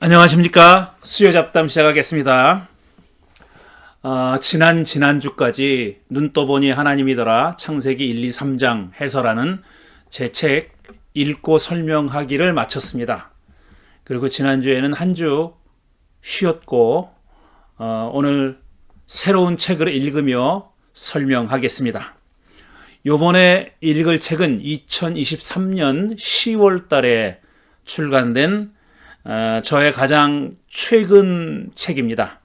안녕하십니까. 수요잡담 시작하겠습니다. 지난주까지 눈 떠보니 하나님이더라 창세기 1, 2, 3장 해설하는 제 책 읽고 설명하기를 마쳤습니다. 그리고 지난주에는 한 주 쉬었고 오늘 새로운 책을 읽으며 설명하겠습니다. 요번에 읽을 책은 2023년 10월 달에 출간된 저의 가장 최근 책입니다.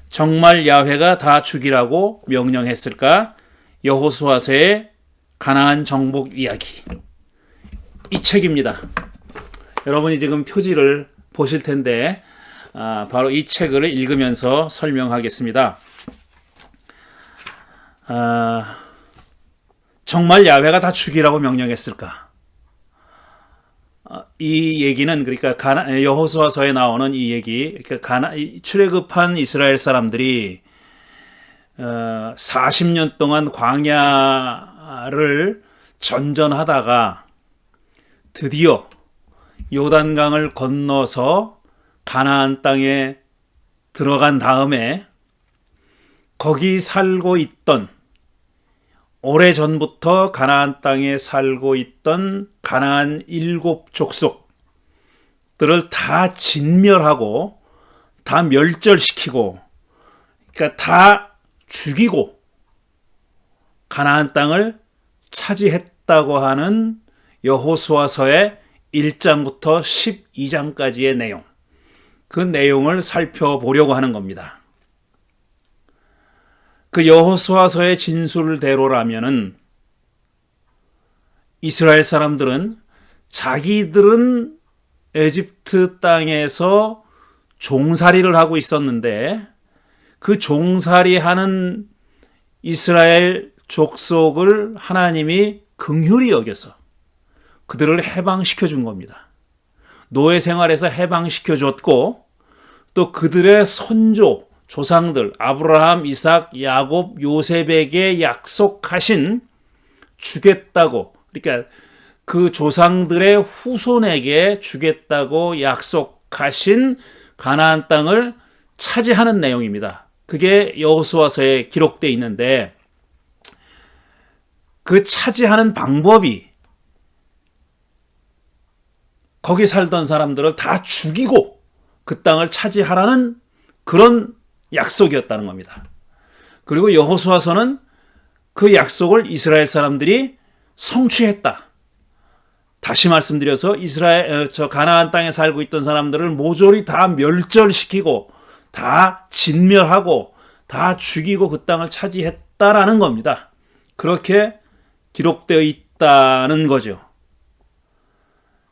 정말 야훼가 다 죽이라고 명령했을까? 여호수아서의 가나안 정복 이야기. 이 책입니다. 여러분이 지금 표지를 보실 텐데 바로 이 책을 읽으면서 설명하겠습니다. 정말 야훼가 다 죽이라고 명령했을까? 이 얘기는 그러니까 여호수아서에 나오는 이 얘기, 그러니까 출애굽한 이스라엘 사람들이 40년 동안 광야를 전전하다가 드디어 요단강을 건너서 가나안 땅에 들어간 다음에 거기 살고 있던 오래전부터 가나안 땅에 살고 있던 가나안 7족속들을 다 진멸하고 다 멸절시키고 그러니까 다 죽이고 가나안 땅을 차지했다고 하는 여호수아서의 1장부터 12장까지의 내용, 그 내용을 살펴보려고 하는 겁니다. 그 여호수아서의 진술대로라면은 이스라엘 사람들은 자기들은 에집트 땅에서 종살이를 하고 있었는데 그 종살이하는 이스라엘 족속을 하나님이 긍휼히 여겨서 그들을 해방시켜 준 겁니다. 노예 생활에서 해방시켜 줬고 또 그들의 선조 조상들 아브라함, 이삭, 야곱, 요셉에게 약속하신 주겠다고, 그러니까 그 조상들의 후손에게 주겠다고 약속하신 가나안 땅을 차지하는 내용입니다. 그게 여호수아서에 기록되어 있는데 그 차지하는 방법이 거기 살던 사람들을 다 죽이고 그 땅을 차지하라는 그런 약속이었다는 겁니다. 그리고 여호수아서는 그 약속을 이스라엘 사람들이 성취했다. 다시 말씀드려서 가나안 땅에 살고 있던 사람들을 모조리 다 멸절시키고 다 진멸하고 다 죽이고 그 땅을 차지했다라는 겁니다. 그렇게 기록되어 있다는 거죠.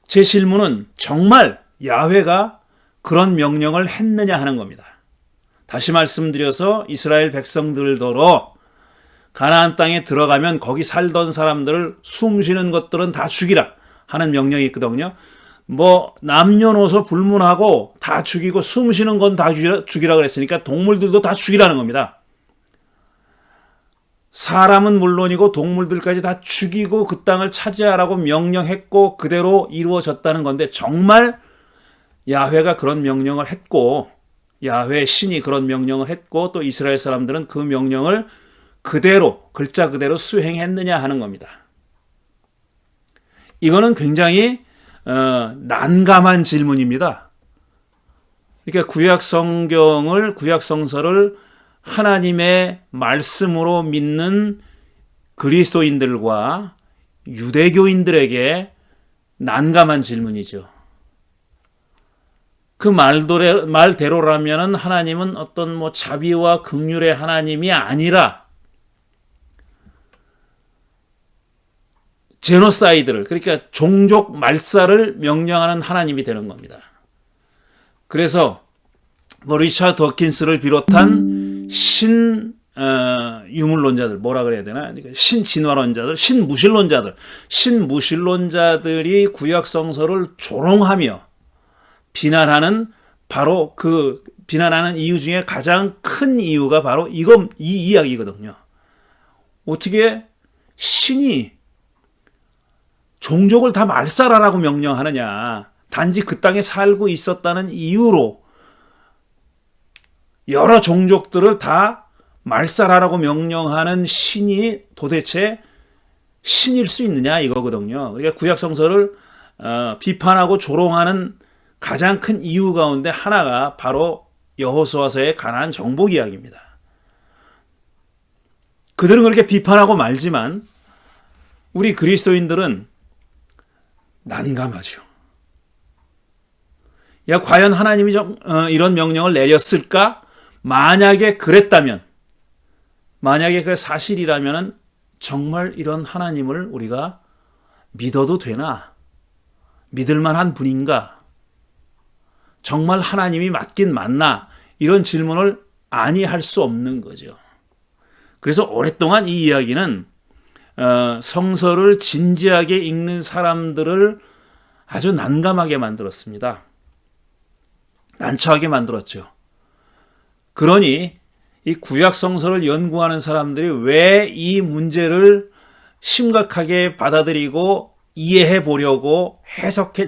제 질문은 정말 야훼가 그런 명령을 했느냐 하는 겁니다. 다시 말씀드려서 이스라엘 백성들더러 가나안 땅에 들어가면 거기 살던 사람들을 숨쉬는 것들은 다 죽이라 하는 명령이 있거든요. 남녀노소 불문하고 다 죽이고 숨쉬는 건 다 죽이라 그랬으니까 동물들도 다 죽이라는 겁니다. 사람은 물론이고 동물들까지 다 죽이고 그 땅을 차지하라고 명령했고 그대로 이루어졌다는 건데 정말 야훼가 그런 명령을 했고 야훼 신이 그런 명령을 했고 또 이스라엘 사람들은 그 명령을 그대로 글자 그대로 수행했느냐 하는 겁니다. 이거는 굉장히 난감한 질문입니다. 그러니까 구약 성서를 하나님의 말씀으로 믿는 그리스도인들과 유대교인들에게 난감한 질문이죠. 그 말대로라면 하나님은 어떤 자비와 긍휼의 하나님이 아니라 제노사이드를, 그러니까 종족 말살을 명령하는 하나님이 되는 겁니다. 그래서 리차드 더킨스를 비롯한 유물론자들, 뭐라 그래야 되나? 그러니까 신진화론자들, 신무신론자들이 구약 성서를 조롱하며 비난하는 비난하는 이유 중에 가장 큰 이유가 바로 이 이야기거든요. 어떻게 신이 종족을 다 말살하라고 명령하느냐. 단지 그 땅에 살고 있었다는 이유로 여러 종족들을 다 말살하라고 명령하는 신이 도대체 신일 수 있느냐 이거거든요. 그러니까 구약 성서를 비판하고 조롱하는 가장 큰 이유 가운데 하나가 바로 여호수아서의 가나안 정복 이야기입니다. 그들은 그렇게 비판하고 말지만 우리 그리스도인들은 난감하죠. 야, 과연 하나님이 이런 명령을 내렸을까? 만약에 그랬다면, 만약에 그게 사실이라면 정말 이런 하나님을 우리가 믿어도 되나? 믿을 만한 분인가? 정말 하나님이 맞긴 맞나? 이런 질문을 아니할 수 없는 거죠. 그래서 오랫동안 이 이야기는 성서를 진지하게 읽는 사람들을 아주 난감하게 만들었습니다. 난처하게 만들었죠. 그러니 이 구약 성서를 연구하는 사람들이 왜 이 문제를 심각하게 받아들이고 이해해 보려고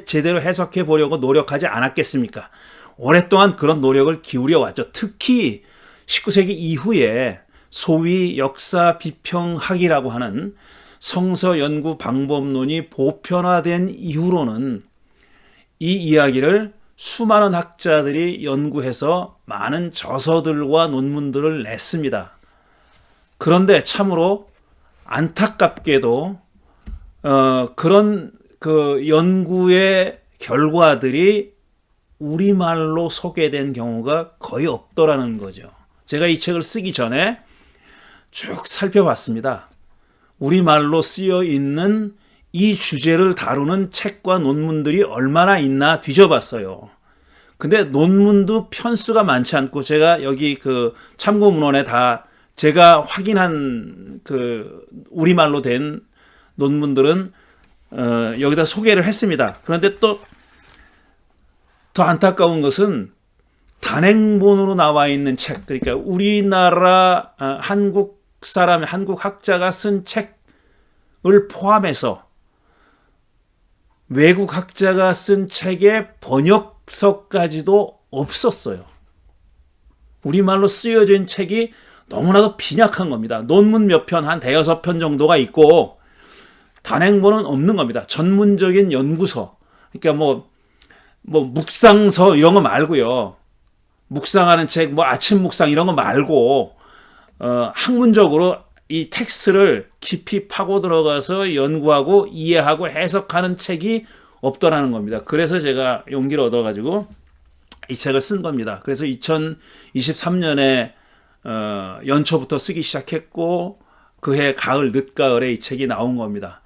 제대로 해석해 보려고 노력하지 않았겠습니까? 오랫동안 그런 노력을 기울여 왔죠. 특히 19세기 이후에 소위 역사 비평학이라고 하는 성서 연구 방법론이 보편화된 이후로는 이 이야기를 수많은 학자들이 연구해서 많은 저서들과 논문들을 냈습니다. 그런데 참으로 안타깝게도 그런 그 연구의 결과들이 우리말로 소개된 경우가 거의 없더라는 거죠. 제가 이 책을 쓰기 전에 쭉 살펴봤습니다. 우리말로 쓰여 있는 이 주제를 다루는 책과 논문들이 얼마나 있나 뒤져봤어요. 근데 논문도 편수가 많지 않고 제가 여기 그 참고 문헌에 다 제가 확인한 그 우리말로 된 논문들은 여기다 소개를 했습니다. 그런데 또 더 안타까운 것은 단행본으로 나와 있는 책, 그러니까 우리나라 한국 사람, 한국 학자가 쓴 책을 포함해서 외국 학자가 쓴 책의 번역서까지도 없었어요. 우리말로 쓰여진 책이 너무나도 빈약한 겁니다. 논문 몇 편, 한 대여섯 편 정도가 있고 단행본은 없는 겁니다. 전문적인 연구서, 그러니까 뭐 묵상서 이런 거 말고요. 묵상하는 책, 아침 묵상 이런 거 말고 학문적으로 이 텍스트를 깊이 파고 들어가서 연구하고 이해하고 해석하는 책이 없더라는 겁니다. 그래서 제가 용기를 얻어가지고 이 책을 쓴 겁니다. 그래서 2023년에 연초부터 쓰기 시작했고 그해 가을, 늦가을에 이 책이 나온 겁니다.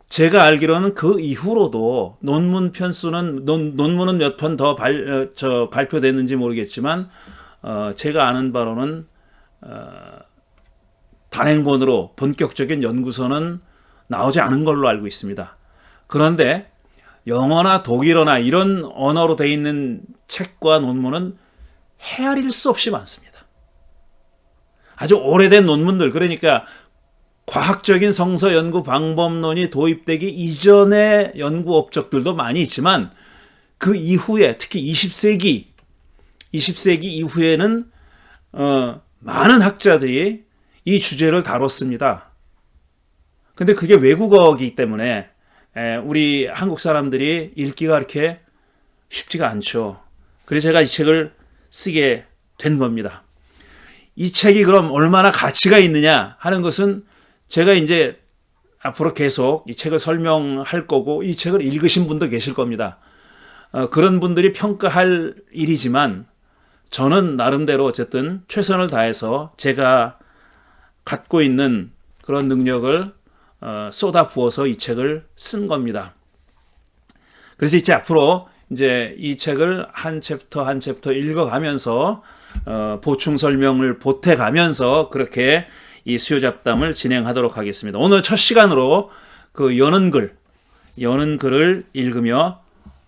제가 알기로는 그 이후로도 논문 편수는 논문은 몇 편 더 발표됐는지 모르겠지만 제가 아는 바로는 단행본으로 본격적인 연구서는 나오지 않은 걸로 알고 있습니다. 그런데 영어나 독일어나 이런 언어로 되어 있는 책과 논문은 헤아릴 수 없이 많습니다. 아주 오래된 논문들, 그러니까 과학적인 성서 연구 방법론이 도입되기 이전의 연구 업적들도 많이 있지만 그 이후에 특히 20세기 이후에는 많은 학자들이 이 주제를 다뤘습니다. 근데 그게 외국어이기 때문에 우리 한국 사람들이 읽기가 그렇게 쉽지가 않죠. 그래서 제가 이 책을 쓰게 된 겁니다. 이 책이 그럼 얼마나 가치가 있느냐 하는 것은 제가 이제 앞으로 계속 이 책을 설명할 거고 이 책을 읽으신 분도 계실 겁니다. 그런 분들이 평가할 일이지만 저는 나름대로 어쨌든 최선을 다해서 제가 갖고 있는 그런 능력을 쏟아 부어서 이 책을 쓴 겁니다. 그래서 이제 앞으로 이제 이 책을 한 챕터 한 챕터 읽어가면서 보충 설명을 보태가면서 그렇게 이 수요 잡담을 진행하도록 하겠습니다. 오늘 첫 시간으로 그 여는 글을 읽으며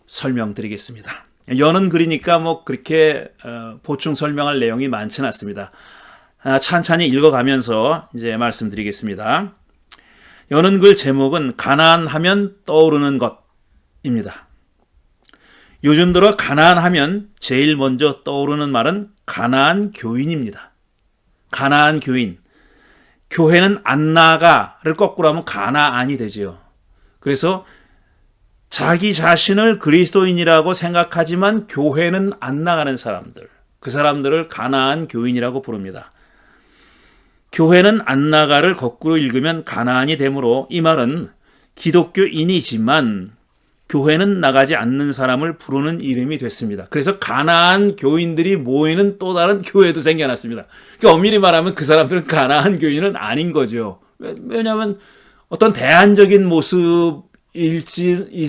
설명드리겠습니다. 여는 글이니까 그렇게 보충 설명할 내용이 많지는 않습니다. 찬찬히 읽어가면서 이제 말씀드리겠습니다. 여는 글 제목은 가나안 하면 떠오르는 것입니다. 요즘 들어 가나안 하면 제일 먼저 떠오르는 말은 가나안 교인입니다. 가나안 교인. 교회는 안 나가를 거꾸로 하면 가나안이 되지요. 그래서 자기 자신을 그리스도인이라고 생각하지만 교회는 안 나가는 사람들, 그 사람들을 가나안 교인이라고 부릅니다. 교회는 안 나가를 거꾸로 읽으면 가나안이 되므로 이 말은 기독교인이지만 교회는 나가지 않는 사람을 부르는 이름이 됐습니다. 그래서 가나안 교인들이 모이는 또 다른 교회도 생겨났습니다. 그러니까 엄밀히 말하면 그 사람들은 가나안 교인은 아닌 거죠. 왜냐하면 어떤 대안적인 모습일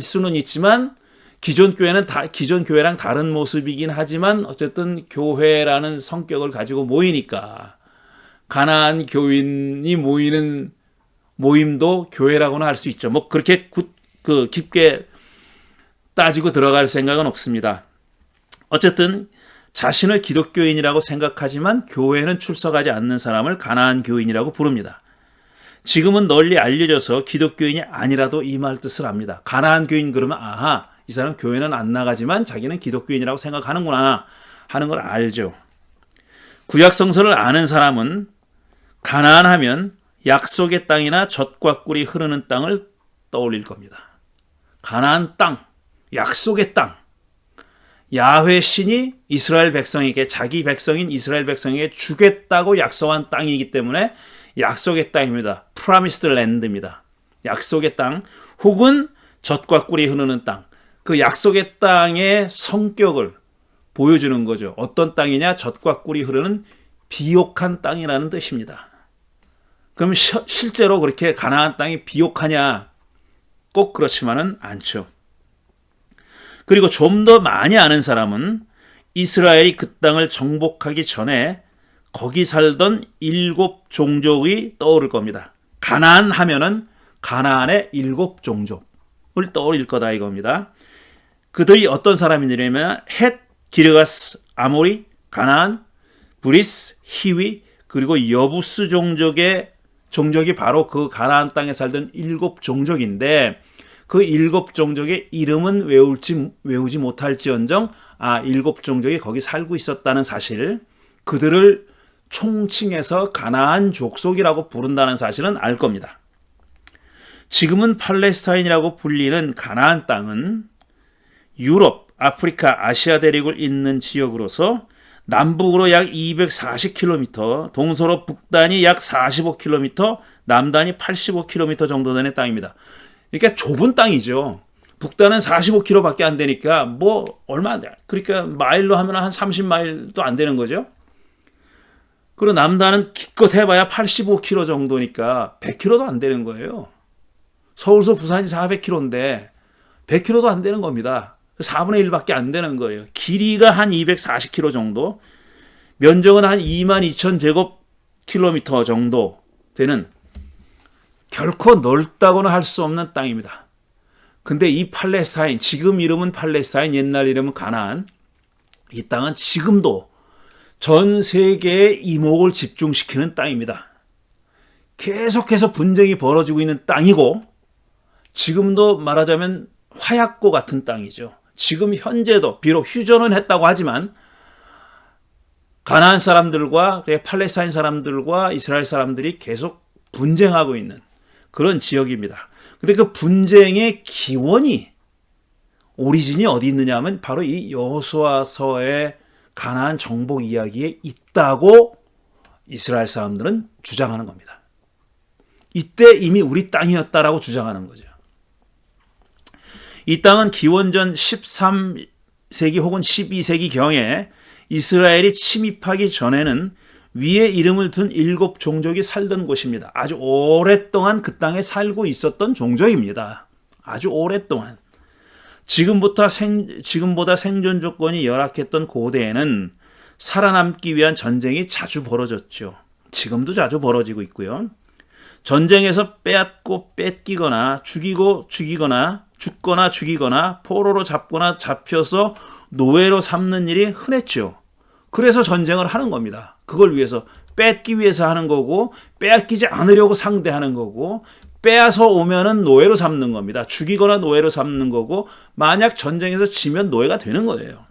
수는 있지만 기존 교회랑 다른 모습이긴 하지만 어쨌든 교회라는 성격을 가지고 모이니까 가나안 교인이 모이는 모임도 교회라고는 할 수 있죠. 뭐 그렇게 깊게 따지고 들어갈 생각은 없습니다. 어쨌든 자신을 기독교인이라고 생각하지만 교회는 출석하지 않는 사람을 가나안 교인이라고 부릅니다. 지금은 널리 알려져서 기독교인이 아니라도 이 말 뜻을 압니다. 가나안 교인 그러면 아하, 이 사람 교회는 안 나가지만 자기는 기독교인이라고 생각하는구나 하는 걸 알죠. 구약 성서를 아는 사람은 가나안 하면 약속의 땅이나 젖과 꿀이 흐르는 땅을 떠올릴 겁니다. 가나안 땅, 약속의 땅. 야훼 신이 이스라엘 백성에게, 자기 백성인 이스라엘 백성에게 주겠다고 약속한 땅이기 때문에 약속의 땅입니다. Promised Land입니다. 약속의 땅 혹은 젖과 꿀이 흐르는 땅. 그 약속의 땅의 성격을 보여주는 거죠. 어떤 땅이냐? 젖과 꿀이 흐르는 비옥한 땅이라는 뜻입니다. 그럼 실제로 그렇게 가나안 땅이 비옥하냐? 꼭 그렇지만은 않죠. 그리고 좀 더 많이 아는 사람은 이스라엘이 그 땅을 정복하기 전에 거기 살던 7 종족이 떠오를 겁니다. 가나안 하면은 가나안의 7 종족을 떠올릴 거다 이겁니다. 그들이 어떤 사람이냐면 헷, 기르가스, 아모리, 가나안, 브리스, 히위 그리고 여부스 종족이 바로 그 가나안 땅에 살던 7 종족인데 그 7 종족의 이름은 외우지 못할지언정 7 종족이 거기 살고 있었다는 사실, 그들을 총칭해서 가나안 족속이라고 부른다는 사실은 알 겁니다. 지금은 팔레스타인이라고 불리는 가나안 땅은 유럽, 아프리카, 아시아 대륙을 잇는 지역으로서 남북으로 약 240km, 동서로 북단이 약 45km, 남단이 85km 정도 되는 땅입니다. 그러니까 좁은 땅이죠. 북단은 45km밖에 안 되니까 뭐 얼마 안 돼. 그러니까 마일로 하면 한 30마일도 안 되는 거죠. 그리고 남단은 기껏 해봐야 85km 정도니까 100km도 안 되는 거예요. 서울서 부산이 400km인데 100km도 안 되는 겁니다. 4분의 1밖에 안 되는 거예요. 길이가 한 240km 정도, 면적은 한 22,000제곱킬로미터 정도 되는 결코 넓다고는 할 수 없는 땅입니다. 근데 이 팔레스타인, 지금 이름은 팔레스타인, 옛날 이름은 가나안, 이 땅은 지금도 전 세계의 이목을 집중시키는 땅입니다. 계속해서 분쟁이 벌어지고 있는 땅이고 지금도 말하자면 화약고 같은 땅이죠. 지금 현재도 비록 휴전은 했다고 하지만 가나안 사람들과 팔레스타인 사람들과 이스라엘 사람들이 계속 분쟁하고 있는 그런 지역입니다. 근데 그 분쟁의 기원이, 오리진이 어디 있느냐 하면 바로 이 여호수아서의 가나안 정복 이야기에 있다고 이스라엘 사람들은 주장하는 겁니다. 이때 이미 우리 땅이었다라고 주장하는 거죠. 이 땅은 기원전 13세기 혹은 12세기경에 이스라엘이 침입하기 전에는 위에 이름을 둔 7 종족이 살던 곳입니다. 아주 오랫동안 그 땅에 살고 있었던 종족입니다. 아주 오랫동안. 지금보다 생존 조건이 열악했던 고대에는 살아남기 위한 전쟁이 자주 벌어졌죠. 지금도 자주 벌어지고 있고요. 전쟁에서 빼앗고 뺏기거나 죽거나 죽이거나 포로로 잡거나 잡혀서 노예로 삼는 일이 흔했죠. 그래서 전쟁을 하는 겁니다. 그걸 위해서, 뺏기 위해서 하는 거고, 빼앗기지 않으려고 상대하는 거고, 빼앗아 오면은 노예로 삼는 겁니다. 죽이거나 노예로 삼는 거고, 만약 전쟁에서 지면 노예가 되는 거예요.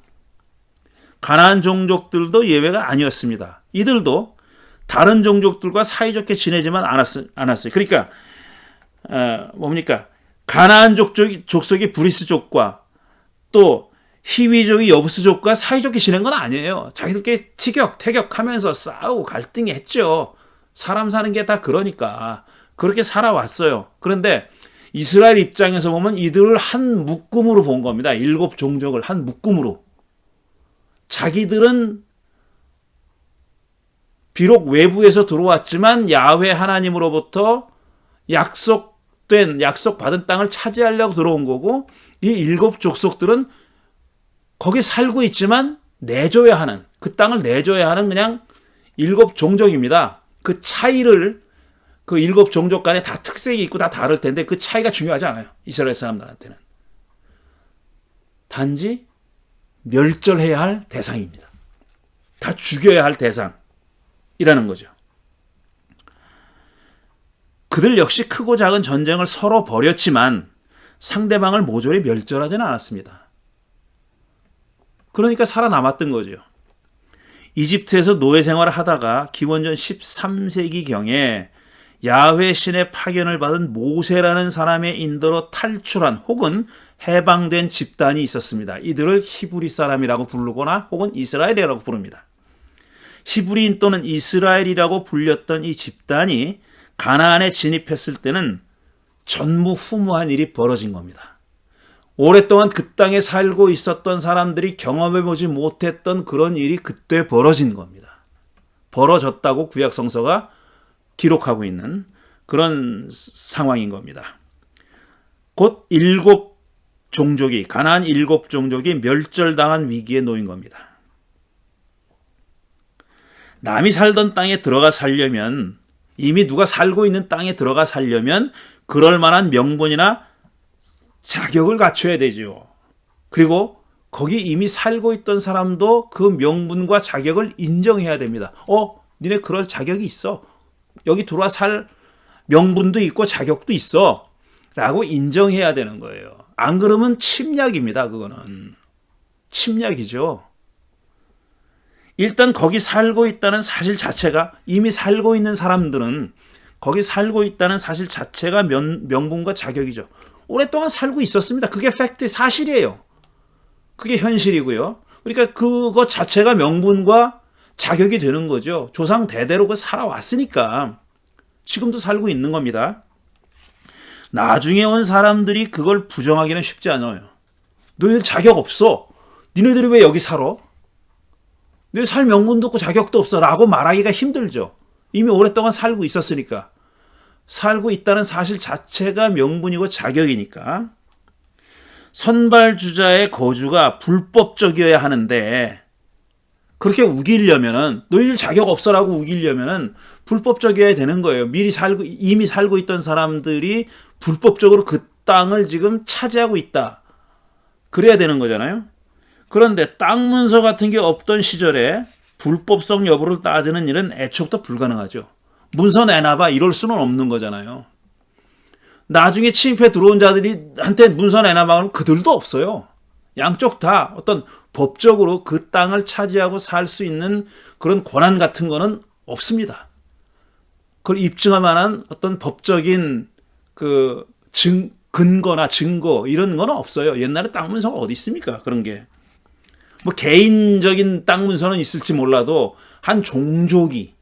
가나안 종족들도 예외가 아니었습니다. 이들도 다른 종족들과 사이좋게 지내지만 않았어요. 그러니까 뭡니까? 가나안 족속이 브리스족과 또 히위족이 여부스족과 사이좋게 지낸 건 아니에요. 자기들끼리 티격태격하면서 싸우고 갈등이 했죠. 사람 사는 게 다 그러니까 그렇게 살아왔어요. 그런데 이스라엘 입장에서 보면 이들을 한 묶음으로 본 겁니다. 7 종족을 한 묶음으로. 자기들은 비록 외부에서 들어왔지만 야훼 하나님으로부터 약속받은 땅을 차지하려고 들어온 거고, 이 7 족속들은 거기 살고 있지만 내줘야 하는, 그 땅을 내줘야 하는 그냥 7 종족입니다. 그 차이를, 그 7 종족 간에 다 특색이 있고 다 다를 텐데 그 차이가 중요하지 않아요. 이스라엘 사람들한테는. 단지 멸절해야 할 대상입니다. 다 죽여야 할 대상이라는 거죠. 그들 역시 크고 작은 전쟁을 서로 벌였지만 상대방을 모조리 멸절하지는 않았습니다. 그러니까 살아남았던 거죠. 이집트에서 노예 생활을 하다가 기원전 13세기경에 야훼 신의 파견을 받은 모세라는 사람의 인도로 탈출한 혹은 해방된 집단이 있었습니다. 이들을 히브리 사람이라고 부르거나 혹은 이스라엘이라고 부릅니다. 히브리인 또는 이스라엘이라고 불렸던 이 집단이 가나안에 진입했을 때는 전무후무한 일이 벌어진 겁니다. 오랫동안 그 땅에 살고 있었던 사람들이 경험해보지 못했던 그런 일이 그때 벌어진 겁니다. 벌어졌다고 구약 성서가 기록하고 있는 그런 상황인 겁니다. 곧 7 종족이, 가나안 7 종족이 멸절당한 위기에 놓인 겁니다. 남이 살던 땅에 들어가 살려면, 이미 누가 살고 있는 땅에 들어가 살려면 그럴 만한 명분이나 자격을 갖춰야 되죠. 그리고 거기 이미 살고 있던 사람도 그 명분과 자격을 인정해야 됩니다. 니네 그럴 자격이 있어. 여기 들어와 살 명분도 있고 자격도 있어. 라고 인정해야 되는 거예요. 안 그러면 침략입니다. 그거는. 침략이죠. 일단 거기 살고 있다는 사실 자체가, 이미 살고 있는 사람들은 거기 살고 있다는 사실 자체가 명분과 자격이죠. 오랫동안 살고 있었습니다. 그게 팩트, 사실이에요. 그게 현실이고요. 그러니까 그것 자체가 명분과 자격이 되는 거죠. 조상 대대로 그 살아왔으니까 지금도 살고 있는 겁니다. 나중에 온 사람들이 그걸 부정하기는 쉽지 않아요. 너희들 자격 없어. 니네들이 왜 여기 살아? 너희 살 명분도 없고 자격도 없어. 라고 말하기가 힘들죠. 이미 오랫동안 살고 있었으니까. 살고 있다는 사실 자체가 명분이고 자격이니까. 선발주자의 거주가 불법적이어야 하는데, 그렇게 우기려면은, 너희들 자격 없어라고 우기려면은 불법적이어야 되는 거예요. 이미 살고 있던 사람들이 불법적으로 그 땅을 지금 차지하고 있다. 그래야 되는 거잖아요. 그런데 땅 문서 같은 게 없던 시절에 불법성 여부를 따지는 일은 애초부터 불가능하죠. 문서 내놔봐 이럴 수는 없는 거잖아요. 나중에 침입해 들어온 자들한테 문서 내놔봐 그러면 그들도 없어요. 양쪽 다 어떤 법적으로 그 땅을 차지하고 살 수 있는 그런 권한 같은 거는 없습니다. 그걸 입증할 만한 어떤 법적인 그 근거나 증거 이런 건 없어요. 옛날에 땅 문서가 어디 있습니까? 그런 게. 뭐 개인적인 땅 문서는 있을지 몰라도 한 종족이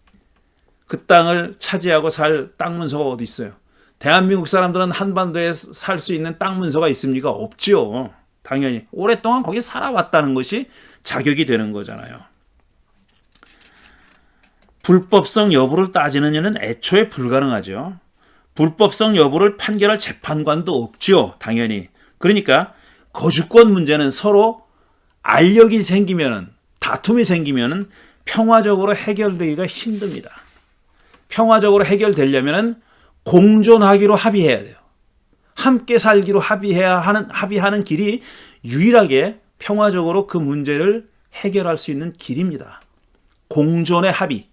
그 땅을 차지하고 살 땅 문서가 어디 있어요? 대한민국 사람들은 한반도에 살 수 있는 땅 문서가 있습니까? 없지요. 당연히 오랫동안 거기 살아왔다는 것이 자격이 되는 거잖아요. 불법성 여부를 따지는 일은 애초에 불가능하죠. 불법성 여부를 판결할 재판관도 없죠. 당연히. 그러니까 거주권 문제는 서로 알력이 생기면은, 다툼이 생기면은 평화적으로 해결되기가 힘듭니다. 평화적으로 해결되려면은 공존하기로 합의해야 돼요. 함께 살기로 합의하는 길이 유일하게 평화적으로 그 문제를 해결할 수 있는 길입니다. 공존의 합의.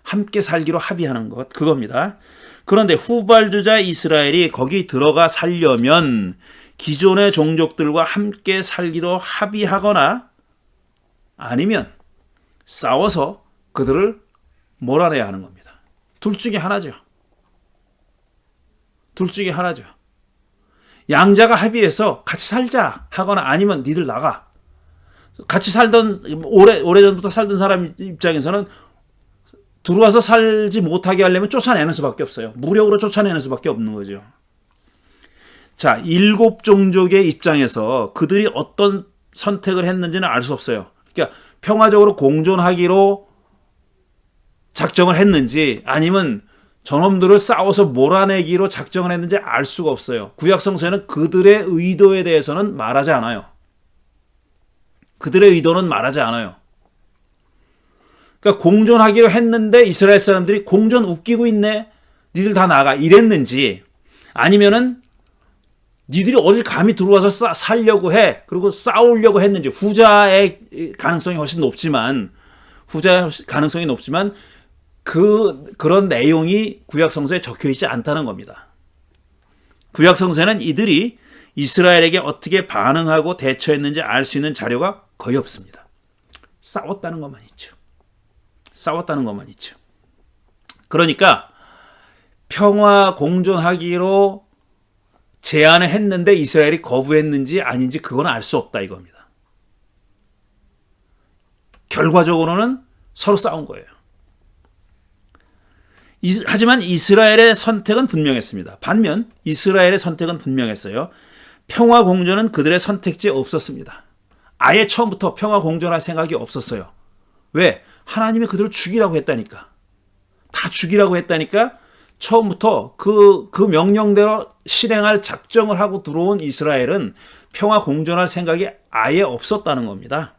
함께 살기로 합의하는 것, 그겁니다. 그런데 후발주자 이스라엘이 거기 들어가 살려면 기존의 종족들과 함께 살기로 합의하거나 아니면 싸워서 그들을 몰아내야 하는 겁니다. 둘 중에 하나죠. 둘 중에 하나죠. 양자가 합의해서 같이 살자 하거나 아니면 니들 나가. 같이 살던 오래전부터 살던 사람 입장에서는 들어와서 살지 못하게 하려면 쫓아내는 수밖에 없어요. 무력으로 쫓아내는 수밖에 없는 거죠. 자, 7종족의 입장에서 그들이 어떤 선택을 했는지는 알 수 없어요. 그러니까 평화적으로 공존하기로 작정을 했는지 아니면 저놈들을 싸워서 몰아내기로 작정을 했는지 알 수가 없어요. 구약성서에는 그들의 의도에 대해서는 말하지 않아요. 그들의 의도는 말하지 않아요. 그러니까 공존하기로 했는데 이스라엘 사람들이 공존 웃기고 있네. 니들 다 나가 이랬는지 아니면은 니들이 어딜 감히 들어와서 살려고 해. 그리고 싸우려고 했는지 후자의 가능성이 훨씬 높지만 후자의 가능성이 높지만 그런 내용이 구약성서에 적혀 있지 않다는 겁니다. 구약성서에는 이들이 이스라엘에게 어떻게 반응하고 대처했는지 알 수 있는 자료가 거의 없습니다. 싸웠다는 것만 있죠. 싸웠다는 것만 있죠. 그러니까 평화 공존하기로 제안을 했는데 이스라엘이 거부했는지 아닌지 그건 알 수 없다 이겁니다. 결과적으로는 서로 싸운 거예요. 하지만 이스라엘의 선택은 분명했습니다. 반면 이스라엘의 선택은 분명했어요. 평화 공존은 그들의 선택지에 없었습니다. 아예 처음부터 평화 공존할 생각이 없었어요. 왜? 하나님이 그들을 죽이라고 했다니까. 다 죽이라고 했다니까 처음부터 그 명령대로 실행할 작정을 하고 들어온 이스라엘은 평화 공존할 생각이 아예 없었다는 겁니다.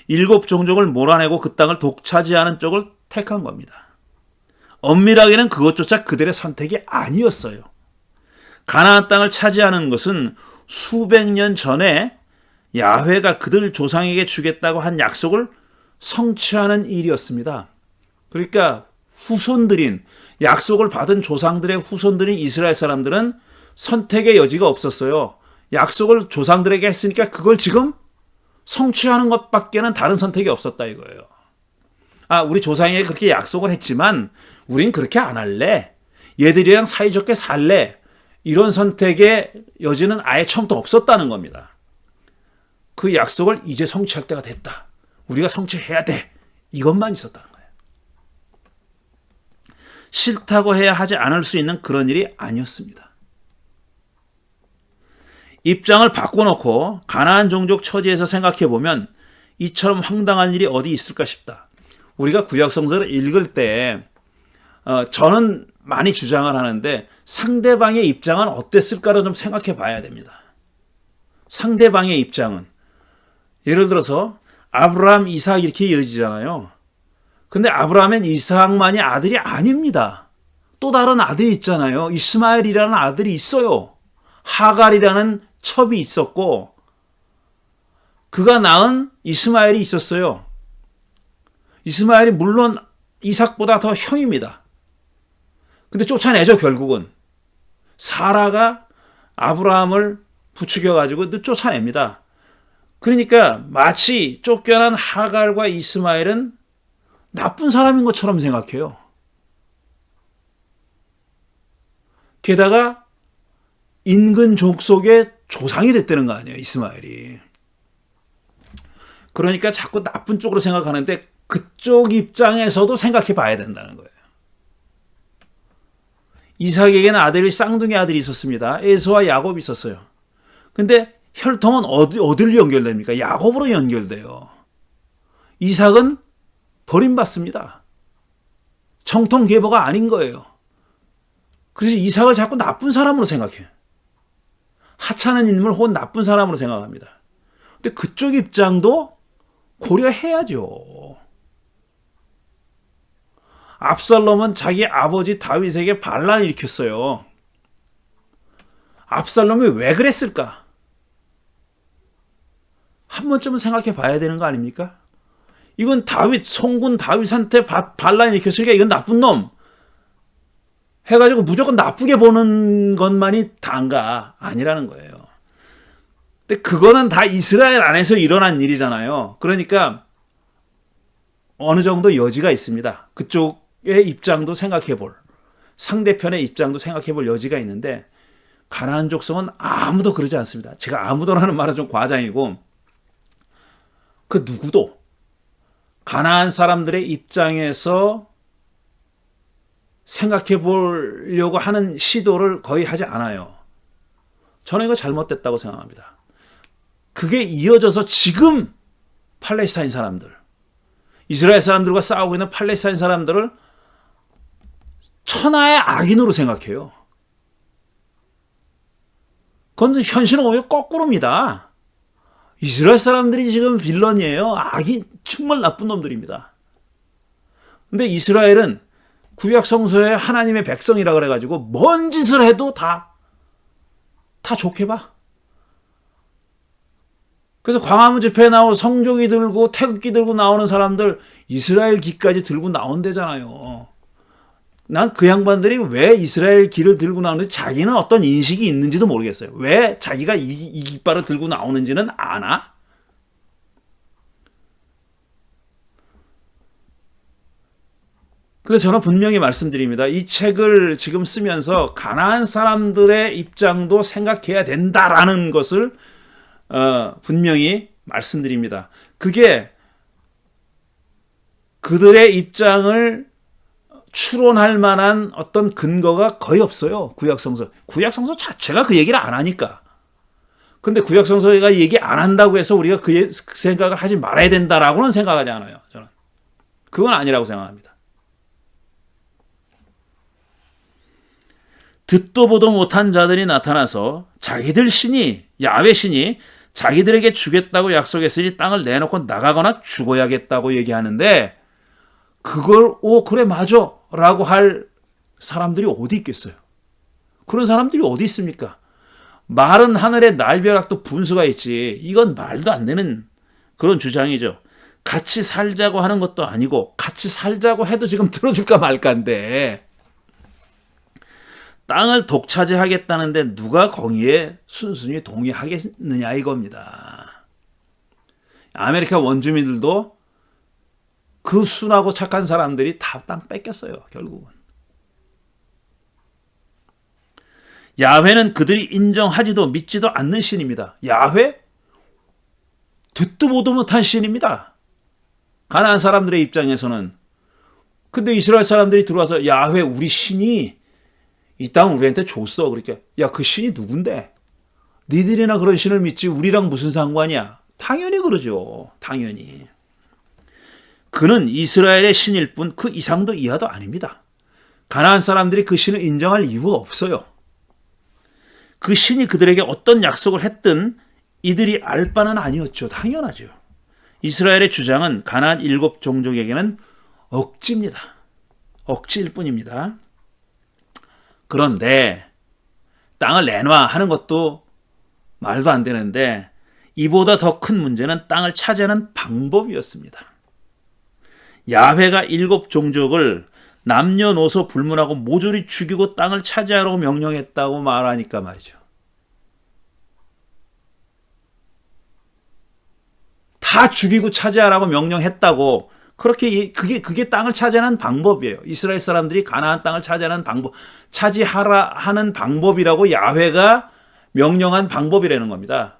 7종족을 몰아내고 그 땅을 독차지하는 쪽을 택한 겁니다. 엄밀하게는 그것조차 그들의 선택이 아니었어요. 가나안 땅을 차지하는 것은 수백 년 전에 야훼가 그들 조상에게 주겠다고 한 약속을 성취하는 일이었습니다. 그러니까 후손들인 약속을 받은 조상들의 후손들인 이스라엘 사람들은 선택의 여지가 없었어요. 약속을 조상들에게 했으니까 그걸 지금 성취하는 것밖에는 다른 선택이 없었다 이거예요. 우리 조상에게 그렇게 약속을 했지만 우린 그렇게 안 할래. 얘들이랑 사이좋게 살래. 이런 선택의 여지는 아예 처음부터 없었다는 겁니다. 그 약속을 이제 성취할 때가 됐다. 우리가 성취해야 돼. 이것만 있었다는 거예요. 싫다고 해야 하지 않을 수 있는 그런 일이 아니었습니다. 입장을 바꿔놓고 가나안 종족 처지에서 생각해보면 이처럼 황당한 일이 어디 있을까 싶다. 우리가 구약성서를 읽을 때 저는 많이 주장을 하는데 상대방의 입장은 어땠을까를 좀 생각해 봐야 됩니다. 상대방의 입장은 예를 들어서 아브라함, 이삭 이렇게 이어지잖아요. 근데 아브라함은 이삭만이 아들이 아닙니다. 또 다른 아들이 있잖아요. 이스마엘이라는 아들이 있어요. 하갈이라는 첩이 있었고 그가 낳은 이스마엘이 있었어요. 이스마엘이 물론 이삭보다 더 형입니다. 근데 쫓아내죠 결국은. 사라가 아브라함을 부추겨가지고 쫓아냅니다. 그러니까 마치 쫓겨난 하갈과 이스마엘은 나쁜 사람인 것처럼 생각해요. 게다가 인근 족속의 조상이 됐다는 거 아니에요 이스마엘이. 그러니까 자꾸 나쁜 쪽으로 생각하는데 그쪽 입장에서도 생각해 봐야 된다는 거예요. 이삭에게는 아들이 쌍둥이 아들이 있었습니다. 에서와 야곱이 있었어요. 근데 혈통은 어디로 연결됩니까? 야곱으로 연결돼요. 이삭은 버림받습니다. 정통계보가 아닌 거예요. 그래서 이삭을 자꾸 나쁜 사람으로 생각해요. 하찮은 인물 혹은 나쁜 사람으로 생각합니다. 근데 그쪽 입장도 고려해야죠. 압살롬은 자기 아버지 다윗에게 반란을 일으켰어요. 압살롬이 왜 그랬을까? 한 번쯤은 생각해 봐야 되는 거 아닙니까? 이건 송군 다윗한테 반란을 일으켰으니까 이건 나쁜 놈. 해가지고 무조건 나쁘게 보는 것만이 다인가? 아니라는 거예요. 근데 그거는 다 이스라엘 안에서 일어난 일이잖아요. 그러니까 어느 정도 여지가 있습니다. 그쪽의 입장도 생각해 볼, 상대편의 입장도 생각해 볼 여지가 있는데 가나안 족속은 아무도 그러지 않습니다. 제가 아무도라는 말은 좀 과장이고 그 누구도 가나안 사람들의 입장에서 생각해 보려고 하는 시도를 거의 하지 않아요. 저는 이거 잘못됐다고 생각합니다. 그게 이어져서 지금 팔레스타인 사람들, 이스라엘 사람들과 싸우고 있는 팔레스타인 사람들을 천하의 악인으로 생각해요. 그건 현실은 오히려 거꾸로입니다. 이스라엘 사람들이 지금 빌런이에요. 악이 정말 나쁜 놈들입니다. 근데 이스라엘은 구약 성서에 하나님의 백성이라 그래가지고 뭔 짓을 해도 다 좋게 봐. 그래서 광화문 집회에 나오고 성조기 들고 태극기 들고 나오는 사람들 이스라엘 기까지 들고 나온대잖아요. 난 그 양반들이 왜 이스라엘 기를 들고 나오는지 자기는 어떤 인식이 있는지도 모르겠어요. 왜 자기가 이 깃발을 들고 나오는지는 아나? 그래서 저는 분명히 말씀드립니다. 이 책을 지금 쓰면서 가나안 사람들의 입장도 생각해야 된다라는 것을 분명히 말씀드립니다. 그게 그들의 입장을 추론할 만한 어떤 근거가 거의 없어요. 구약성서. 구약성서 자체가 그 얘기를 안 하니까. 근데 구약성서가 얘기 안 한다고 해서 우리가 그 생각을 하지 말아야 된다라고는 생각하지 않아요. 저는. 그건 아니라고 생각합니다. 듣도 보도 못한 자들이 나타나서 자기들 신이, 야훼 신이 자기들에게 주겠다고 약속했으니 땅을 내놓고 나가거나 죽어야겠다고 얘기하는데 그걸 그래 맞아 라고 할 사람들이 어디 있겠어요? 그런 사람들이 어디 있습니까? 마른 하늘에 날벼락도 분수가 있지. 이건 말도 안 되는 그런 주장이죠. 같이 살자고 하는 것도 아니고 같이 살자고 해도 지금 들어줄까 말까인데 땅을 독차지하겠다는데 누가 거기에 순순히 동의하겠느냐 이겁니다. 아메리카 원주민들도 그 순하고 착한 사람들이 다 땅 뺏겼어요. 결국은. 야훼는 그들이 인정하지도 믿지도 않는 신입니다. 야훼? 듣도 보도 못한 신입니다. 가나안 사람들의 입장에서는. 근데 이스라엘 사람들이 들어와서 야훼 우리 신이 이 땅 우리한테 줬어. 그러니까 야 그 신이 누군데? 니들이나 그런 신을 믿지 우리랑 무슨 상관이야? 당연히 그러죠. 당연히. 그는 이스라엘의 신일 뿐 그 이상도 이하도 아닙니다. 가나안 사람들이 그 신을 인정할 이유가 없어요. 그 신이 그들에게 어떤 약속을 했든 이들이 알 바는 아니었죠. 당연하죠. 이스라엘의 주장은 가나안 7 종족에게는 억지입니다. 억지일 뿐입니다. 그런데 땅을 내놔 하는 것도 말도 안 되는데 이보다 더 큰 문제는 땅을 차지하는 방법이었습니다. 야훼가 7 종족을 남녀노소 불문하고 모조리 죽이고 땅을 차지하라고 명령했다고 말하니까 말이죠. 다 죽이고 차지하라고 명령했다고. 그렇게 그게 땅을 차지하는 방법이에요. 이스라엘 사람들이 가나안 땅을 차지하는 방법, 차지하라 하는 방법이라고 야훼가 명령한 방법이라는 겁니다.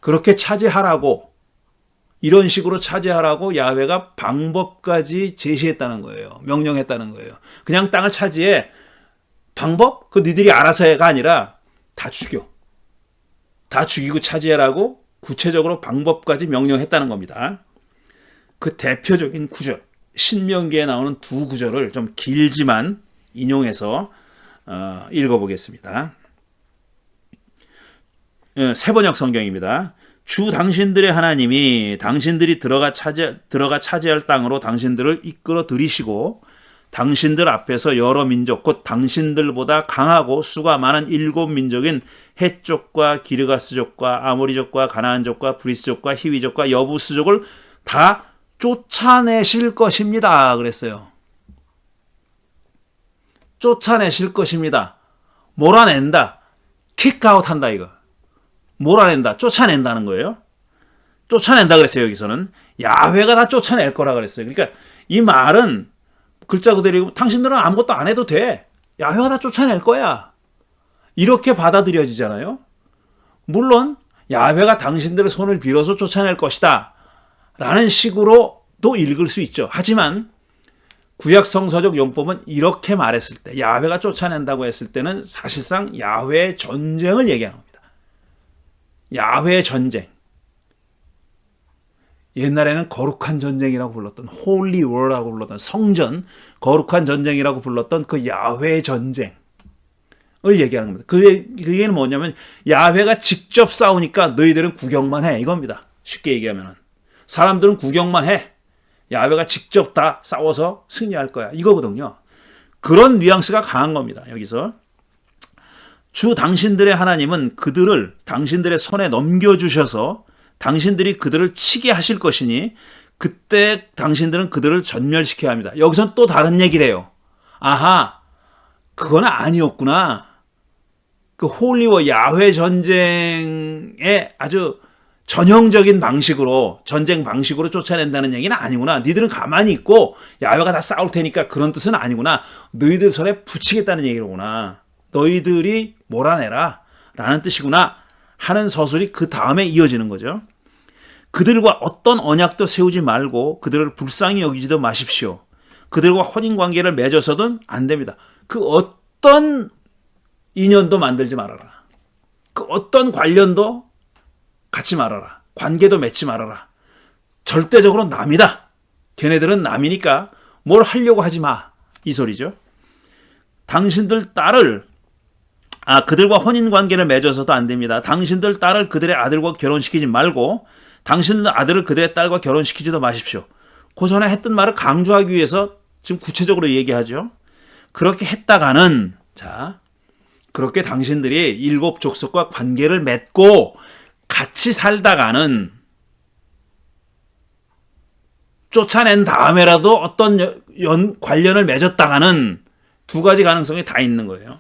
그렇게 차지하라고, 이런 식으로 차지하라고 야훼가 방법까지 제시했다는 거예요. 명령했다는 거예요. 그냥 땅을 차지해. 방법? 그 니들이 알아서 해가 아니라 다 죽여. 다 죽이고 차지하라고 구체적으로 방법까지 명령했다는 겁니다. 그 대표적인 구절, 신명기에 나오는 2 구절을 좀 길지만 인용해서 읽어보겠습니다. 세번역 성경입니다. 주 당신들의 하나님이 당신들이 들어가 차지할 땅으로 당신들을 이끌어 들이시고 당신들 앞에서 여러 민족 곧 당신들보다 강하고 수가 많은 7 민족인 헷족과 기르가스족과 아모리족과 가나안족과 브리스족과 히위족과 여부스족을 다 쫓아내실 것입니다. 그랬어요. 쫓아내실 것입니다. 몰아낸다. 킥아웃 한다 이거. 몰아낸다. 쫓아낸다는 거예요. 쫓아낸다 그랬어요. 여기서는. 야훼가 다 쫓아낼 거라 그랬어요. 그러니까 이 말은 글자 그대로 당신들은 아무것도 안 해도 돼. 야훼가 다 쫓아낼 거야. 이렇게 받아들여지잖아요. 물론 야훼가 당신들의 손을 빌어서 쫓아낼 것이다. 라는 식으로도 읽을 수 있죠. 하지만 구약 성서적 용법은 이렇게 말했을 때, 야훼가 쫓아낸다고 했을 때는 사실상 야훼의 전쟁을 얘기하는 겁니다. 야훼의 전쟁. 옛날에는 거룩한 전쟁이라고 불렀던 Holy War라고 불렀던 성전, 거룩한 전쟁이라고 불렀던 그 야훼의 전쟁을 얘기하는 겁니다. 그 얘기는 뭐냐면 야훼가 직접 싸우니까 너희들은 구경만 해 이겁니다. 쉽게 얘기하면 사람들은 구경만 해. 야훼가 직접 다 싸워서 승리할 거야 이거거든요. 그런 뉘앙스가 강한 겁니다. 여기서 주 당신들의 하나님은 그들을 당신들의 손에 넘겨주셔서 당신들이 그들을 치게 하실 것이니 그때 당신들은 그들을 전멸시켜야 합니다. 여기선 또 다른 얘기를 해요. 아하, 그건 아니었구나. 그 홀리워 야훼 전쟁의 아주 전형적인 방식으로 전쟁 방식으로 쫓아낸다는 얘기는 아니구나. 니들은 가만히 있고 야훼가 다 싸울 테니까 그런 뜻은 아니구나. 너희들 손에 붙이겠다는 얘기로구나. 너희들이 몰아내라 라는 뜻이구나 하는 서술이 그 다음에 이어지는 거죠. 그들과 어떤 언약도 세우지 말고 그들을 불쌍히 여기지도 마십시오. 그들과 혼인관계를 맺어서든 안 됩니다. 그 어떤 인연도 만들지 말아라. 그 어떤 관련도 갖지 말아라. 관계도 맺지 말아라. 절대적으로 남이다. 걔네들은 남이니까 뭘 하려고 하지 마. 이 소리죠. 당신들 딸을 그들과 혼인관계를 맺어서도 안 됩니다. 당신들 딸을 그들의 아들과 결혼시키지 말고 당신들 아들을 그들의 딸과 결혼시키지도 마십시오. 그 전에 했던 말을 강조하기 위해서 지금 구체적으로 얘기하죠. 그렇게 했다가는 그렇게 당신들이 7 족속과 관계를 맺고 같이 살다가는 쫓아낸 다음에라도 어떤 관련을 맺었다가는 두 가지 가능성이 다 있는 거예요.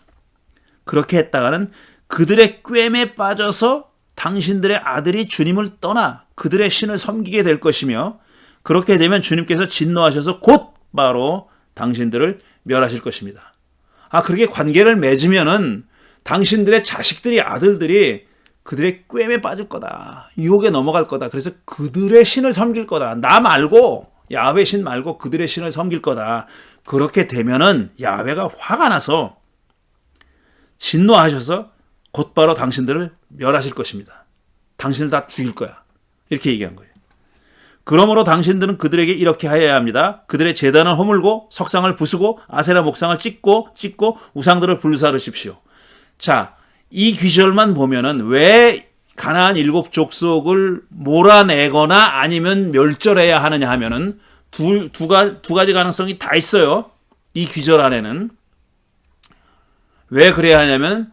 그렇게 했다가는 그들의 꿰매 빠져서 당신들의 아들이 주님을 떠나 그들의 신을 섬기게 될 것이며 그렇게 되면 주님께서 진노하셔서 곧바로 당신들을 멸하실 것입니다. 그렇게 관계를 맺으면은 당신들의 자식들이 아들들이 그들의 꿰매 빠질 거다. 유혹에 넘어갈 거다. 그래서 그들의 신을 섬길 거다. 나 말고 야훼 신 말고 그들의 신을 섬길 거다. 그렇게 되면은 야훼가 화가 나서 진노하셔서 곧바로 당신들을 멸하실 것입니다. 당신을 다 죽일 거야. 이렇게 얘기한 거예요. 그러므로 당신들은 그들에게 이렇게 하여야 합니다. 그들의 제단을 허물고 석상을 부수고 아세라 목상을 찍고 우상들을 불사르십시오. 자, 이 귀절만 보면은 왜 가나안 7 족속을 몰아내거나 아니면 멸절해야 하느냐 하면은 두 가지 가능성이 다 있어요. 이 귀절 안에는. 왜 그래야 하냐면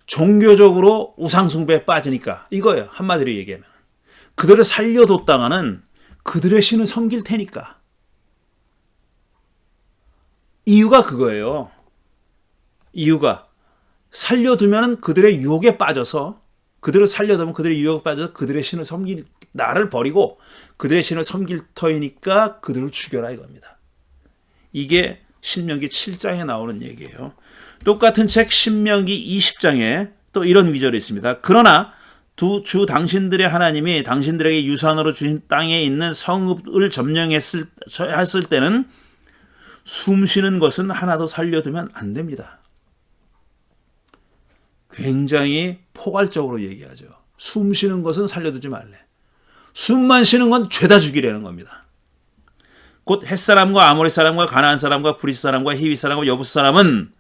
종교적으로 우상숭배에 빠지니까 이거예요. 한마디로 얘기하면. 그들을 살려뒀다가는 그들의 신을 섬길 테니까. 이유가 그거예요. 이유가 살려두면 그들의 유혹에 빠져서 그들을 살려두면 그들의 유혹에 빠져서 그들의 신을 섬길 나를 버리고 그들의 신을 섬길 터이니까 그들을 죽여라 이겁니다. 이게 신명기 7장에 나오는 얘기예요. 똑같은 책 신명기 20장에 또 이런 위절이 있습니다. 그러나 주 당신들의 하나님이 당신들에게 유산으로 주신 땅에 있는 성읍을 점령했을 때는 숨쉬는 것은 하나도 살려두면 안 됩니다. 굉장히 포괄적으로 얘기하죠. 숨쉬는 것은 살려두지 말래. 숨만 쉬는 건 죄다 죽이려는 겁니다. 곧 햇사람과 아모리 사람과 가나안 사람과 브리스 사람과 히위 사람과 여부스 사람은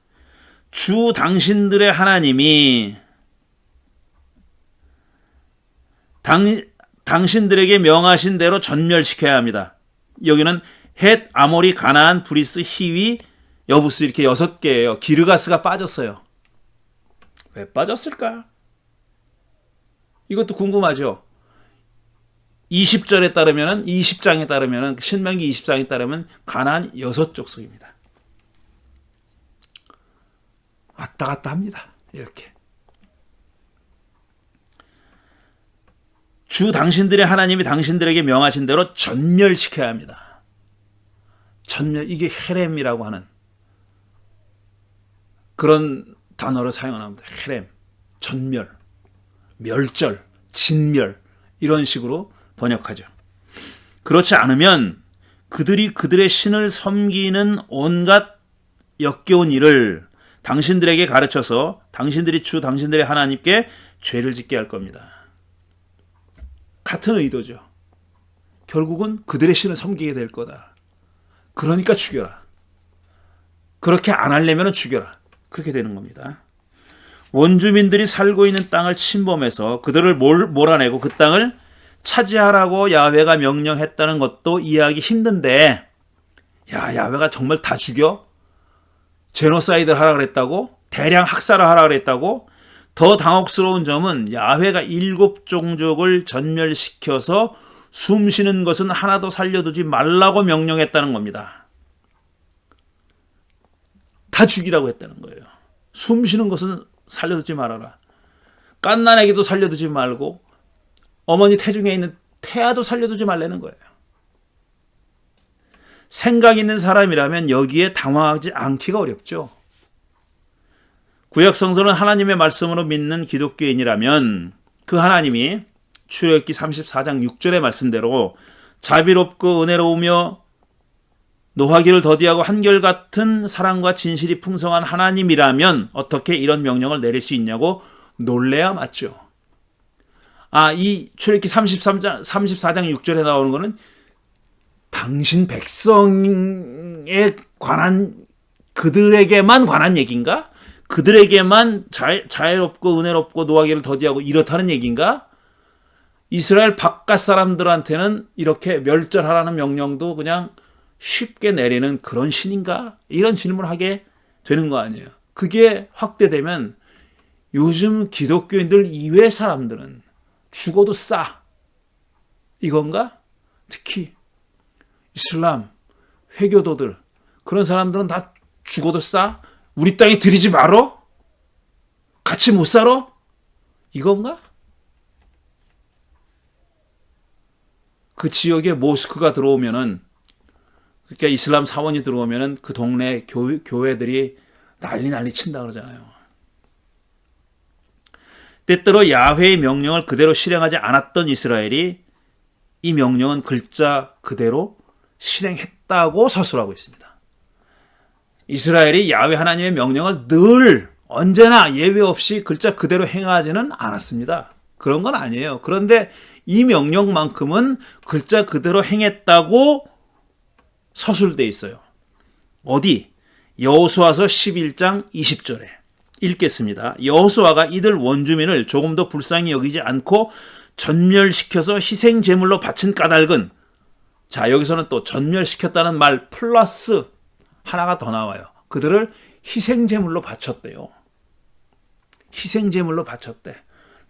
주 당신들의 하나님이 당신들에게 명하신 대로 전멸시켜야 합니다. 여기는 헷, 아모리, 가나안, 브리스, 히위, 여부스 이렇게 6개예요. 기르가스가 빠졌어요. 왜 빠졌을까? 이것도 궁금하죠. 20절에 따르면 20장에 따르면 신명기 20장에 따르면 가나안 6 족속입니다. 왔다 갔다 합니다. 이렇게. 주 당신들의 하나님이 당신들에게 명하신 대로 전멸시켜야 합니다. 전멸, 이게 헤렘이라고 하는 그런 단어를 사용합니다. 헤렘, 전멸, 멸절, 진멸, 이런 식으로 번역하죠. 그렇지 않으면 그들이 그들의 신을 섬기는 온갖 역겨운 일을 당신들에게 가르쳐서 당신들이 주 당신들의 하나님께 죄를 짓게 할 겁니다. 같은 의도죠. 결국은 그들의 신을 섬기게 될 거다. 그러니까 죽여라. 그렇게 안 하려면 죽여라. 그렇게 되는 겁니다. 원주민들이 살고 있는 땅을 침범해서 그들을 몰아내고 그 땅을 차지하라고 야훼가 명령했다는 것도 이해하기 힘든데, 야훼가 정말 다 죽여? 제노사이드를 하라 그랬다고? 대량 학살을 하라 그랬다고? 더 당혹스러운 점은 야훼가 7종족을 전멸시켜서 숨쉬는 것은 하나도 살려두지 말라고 명령했다는 겁니다. 다 죽이라고 했다는 거예요. 숨쉬는 것은 살려두지 말아라. 갓난아기도 살려두지 말고 어머니 태중에 있는 태아도 살려두지 말라는 거예요. 생각 있는 사람이라면 여기에 당황하지 않기가 어렵죠. 구약 성서는 하나님의 말씀으로 믿는 기독교인이라면 그 하나님이 출애굽기 34장 6절의 말씀대로 자비롭고 은혜로우며 노하기를 더디하고 한결같은 사랑과 진실이 풍성한 하나님이라면 어떻게 이런 명령을 내릴 수 있냐고 놀래야 맞죠. 이 출애굽기 34장 6절에 나오는 거는 당신 백성에 관한, 그들에게만 관한 얘기인가? 그들에게만 자애롭고 은혜롭고 노하기를 더디하고 이렇다는 얘기인가? 이스라엘 바깥 사람들한테는 이렇게 멸절하라는 명령도 그냥 쉽게 내리는 그런 신인가? 이런 질문을 하게 되는 거 아니에요. 그게 확대되면 요즘 기독교인들 이외의 사람들은 죽어도 싸. 이건가? 특히 이슬람, 회교도들, 그런 사람들은 다 죽어도 싸? 우리 땅에 들이지 말어? 같이 못 살아? 이건가? 그 지역에 모스크가 들어오면은, 그러니까 이슬람 사원이 들어오면은 그 동네 교회들이 난리 친다 그러잖아요. 때때로 야훼의 명령을 그대로 실행하지 않았던 이스라엘이 이 명령은 글자 그대로 실행했다고 서술하고 있습니다. 이스라엘이 야훼 하나님의 명령을 늘 언제나 예외 없이 글자 그대로 행하지는 않았습니다. 그런 건 아니에요. 그런데 이 명령만큼은 글자 그대로 행했다고 서술돼 있어요. 어디? 여호수아서 11장 20절에 읽겠습니다. 여호수아가 이들 원주민을 조금도 불쌍히 여기지 않고 전멸시켜서 희생 제물로 바친 까닭은, 자, 여기서는 또 전멸시켰다는 말 플러스 하나가 더 나와요. 그들을 희생 제물로 바쳤대요. 희생 제물로 바쳤대.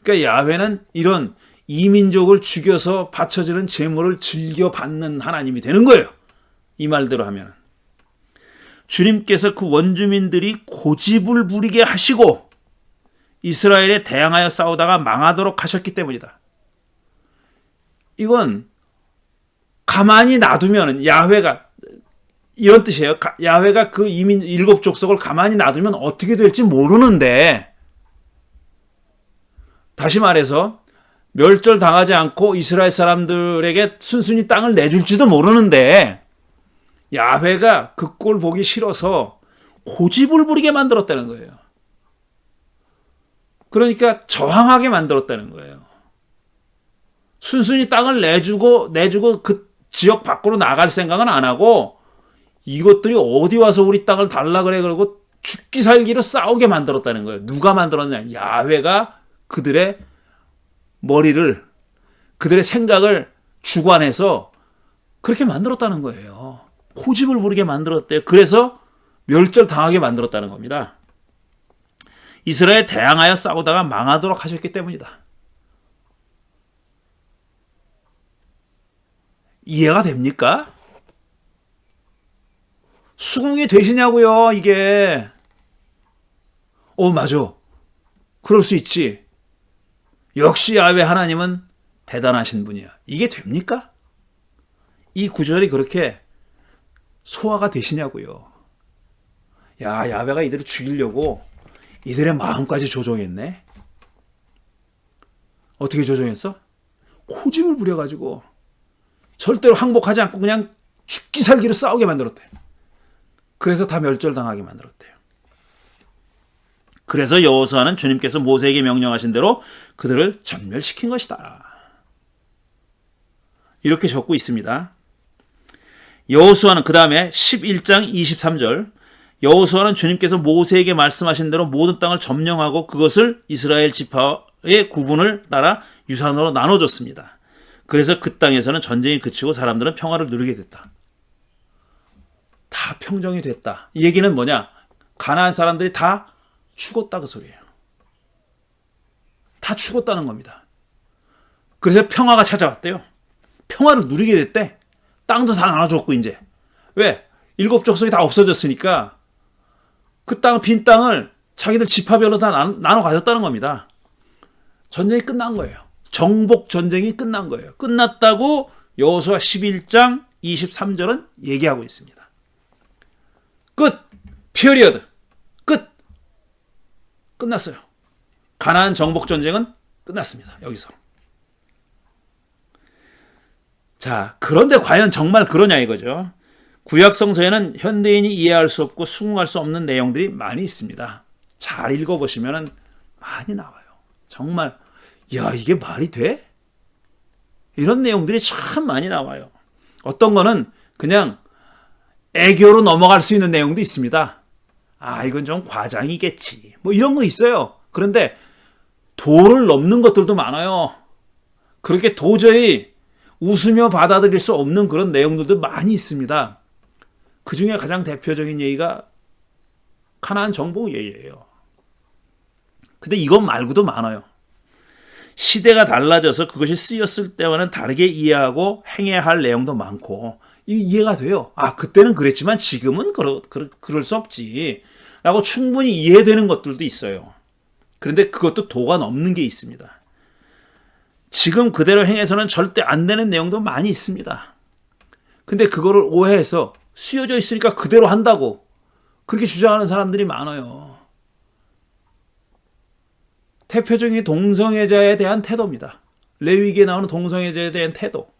그러니까 야훼는 이런 이민족을 죽여서 바쳐지는 제물을 즐겨 받는 하나님이 되는 거예요. 이 말대로 하면 주님께서 그 원주민들이 고집을 부리게 하시고 이스라엘에 대항하여 싸우다가 망하도록 하셨기 때문이다. 이건 가만히 놔두면, 야훼가 이런 뜻이에요. 야훼가 그 이민 7족속을 가만히 놔두면 어떻게 될지 모르는데, 다시 말해서 멸절당하지 않고 이스라엘 사람들에게 순순히 땅을 내줄지도 모르는데 야훼가 그 꼴 보기 싫어서 고집을 부리게 만들었다는 거예요. 그러니까 저항하게 만들었다는 거예요. 순순히 땅을 내주고 그 지역 밖으로 나갈 생각은 안 하고 이것들이 어디 와서 우리 땅을 달라 그래 그러고 죽기 살기로 싸우게 만들었다는 거예요. 누가 만들었냐? 야훼가 그들의 머리를, 그들의 생각을 주관해서 그렇게 만들었다는 거예요. 고집을 부리게 만들었대요. 그래서 멸절당하게 만들었다는 겁니다. 이스라엘에 대항하여 싸우다가 망하도록 하셨기 때문이다. 이해가 됩니까? 수긍이 되시냐고요, 이게. 맞아. 그럴 수 있지. 역시 야훼 하나님은 대단하신 분이야. 이게 됩니까? 이 구절이 그렇게 소화가 되시냐고요. 야, 야훼가 이들을 죽이려고 이들의 마음까지 조종했네. 어떻게 조종했어? 고집을 부려가지고 절대로 항복하지 않고 그냥 죽기 살기로 싸우게 만들었대. 그래서 다 멸절당하게 만들었대요. 그래서 여호수아는 주님께서 모세에게 명령하신 대로 그들을 전멸시킨 것이다. 이렇게 적고 있습니다. 여호수아는 그 다음에 11장 23절, 여호수아는 주님께서 모세에게 말씀하신 대로 모든 땅을 점령하고 그것을 이스라엘 지파의 구분을 따라 유산으로 나눠줬습니다. 그래서 그 땅에서는 전쟁이 그치고 사람들은 평화를 누리게 됐다. 다 평정이 됐다. 이 얘기는 뭐냐? 가나안 사람들이 다 죽었다 그 소리예요. 다 죽었다는 겁니다. 그래서 평화가 찾아왔대요. 평화를 누리게 됐대. 땅도 다 나눠줬고 이제. 왜? 7 족속이 다 없어졌으니까 그 땅, 빈 땅을 자기들 지파별로 다 나눠 가졌다는 겁니다. 전쟁이 끝난 거예요. 정복 전쟁이 끝난 거예요. 끝났다고 여호수아 11장 23절은 얘기하고 있습니다. 끝! 피어리어드! 끝! 끝났어요. 가나안 정복 전쟁은 끝났습니다. 여기서. 자, 그런데 과연 정말 그러냐 이거죠. 구약 성서에는 현대인이 이해할 수 없고 수긍할 수 없는 내용들이 많이 있습니다. 잘 읽어보시면 많이 나와요. 정말 야, 이게 말이 돼? 이런 내용들이 참 많이 나와요. 어떤 거는 그냥 애교로 넘어갈 수 있는 내용도 있습니다. 아, 이건 좀 과장이겠지. 뭐 이런 거 있어요. 그런데 도를 넘는 것들도 많아요. 그렇게 도저히 웃으며 받아들일 수 없는 그런 내용들도 많이 있습니다. 그 중에 가장 대표적인 예의가 가나안 정복 예의예요. 근데 이것 말고도 많아요. 시대가 달라져서 그것이 쓰였을 때와는 다르게 이해하고 행해야 할 내용도 많고 이해가 돼요. 아, 그때는 그랬지만 지금은 그럴 수 없지 라고 충분히 이해되는 것들도 있어요. 그런데 그것도 도가 넘는 게 있습니다. 지금 그대로 행해서는 절대 안 되는 내용도 많이 있습니다. 근데 그거를 오해해서 쓰여져 있으니까 그대로 한다고 그렇게 주장하는 사람들이 많아요. 대표적인 동성애자에 대한 태도입니다. 레위기에 나오는 동성애자에 대한 태도.